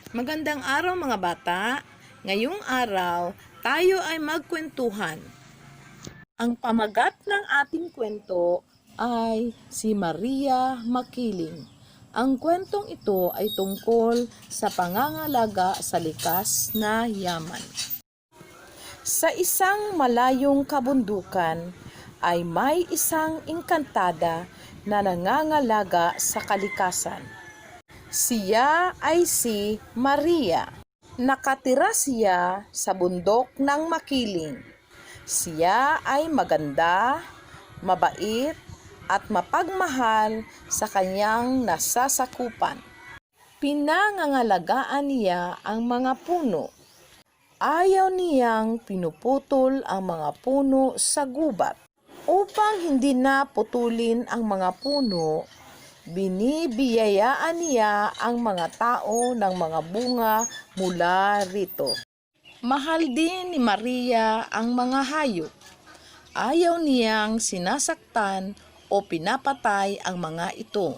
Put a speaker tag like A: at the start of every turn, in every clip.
A: Magandang araw mga bata. Ngayong araw, tayo ay magkwentuhan. Ang pamagat ng ating kwento ay si Maria Makiling. Ang kwentong ito ay tungkol sa pangangalaga sa likas na yaman. Sa isang malayong kabundukan ay may isang engkantada na nangangalaga sa kalikasan. Siya ay si Maria. Nakatira siya sa bundok ng Makiling. Siya ay maganda, mabait, at mapagmahal sa kanyang nasasakupan. Pinangangalagaan niya ang mga puno. Ayaw niyang pinuputol ang mga puno sa gubat. Upang hindi na putulin ang mga puno, binibiyayaan niya ang mga tao ng mga bunga mula rito. Mahal din ni Maria ang mga hayop. Ayaw niyang sinasaktan o pinapatay ang mga ito.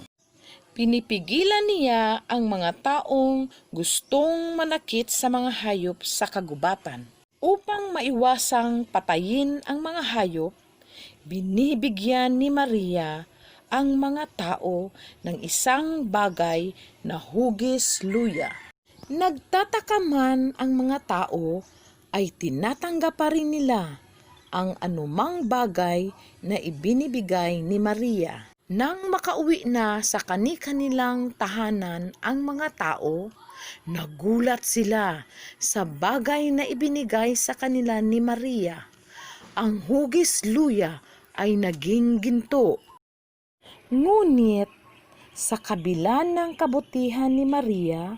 A: Pinipigilan niya ang mga taong gustong manakit sa mga hayop sa kagubatan. Upang maiwasang patayin ang mga hayop, binibigyan ni Maria ang mga tao ng isang bagay na hugis luya. Nagtataka man ang mga tao ay tinatanggap pa rin nila ang anumang bagay na ibinibigay ni Maria. Nang makauwi na sa kani-kanilang tahanan ang mga tao, nagulat sila sa bagay na ibinigay sa kanila ni Maria. Ang hugis luya ay naging ginto. Ngunit sa kabila ng kabutihan ni Maria,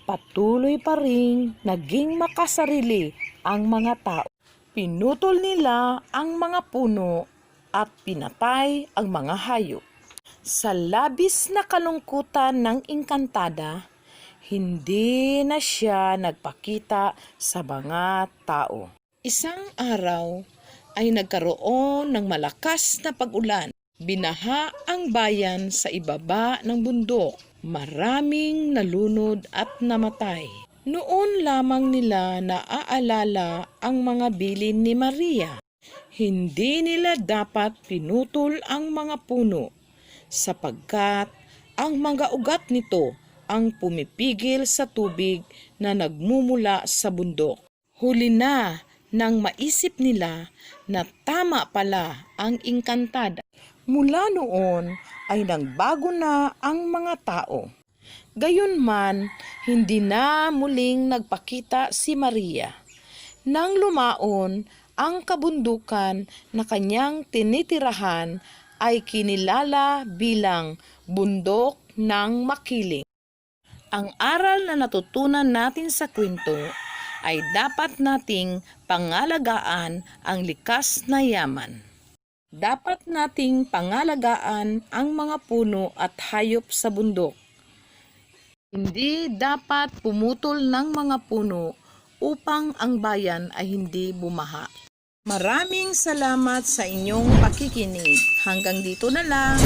A: patuloy pa rin naging makasarili ang mga tao. Pinutol nila ang mga puno at pinatay ang mga hayop. Sa labis na kalungkutan ng engkantada, hindi na siya nagpakita sa mga tao. Isang araw ay nagkaroon ng malakas na pag-ulan. Binaha ang bayan sa ibaba ng bundok. Maraming nalunod at namatay. Noon lamang nila naaalala ang mga bilin ni Maria. Hindi nila dapat pinutol ang mga puno sapagkat ang mga ugat nito ang pumipigil sa tubig na nagmumula sa bundok. Huli na nang maisip nila na tama pala ang engkantada. Mula noon ay nagbago na ang mga tao. Gayunman, hindi na muling nagpakita si Maria. Nang lumaon, ang kabundukan na kanyang tinitirahan ay kinilala bilang bundok ng Makiling. Ang aral na natutunan natin sa kwento ay dapat nating pangalagaan ang likas na yaman. Dapat nating pangalagaan ang mga puno at hayop sa bundok. Hindi dapat pumutol ng mga puno upang ang bayan ay hindi bumaha. Maraming salamat sa inyong pakikinig. Hanggang dito na lang.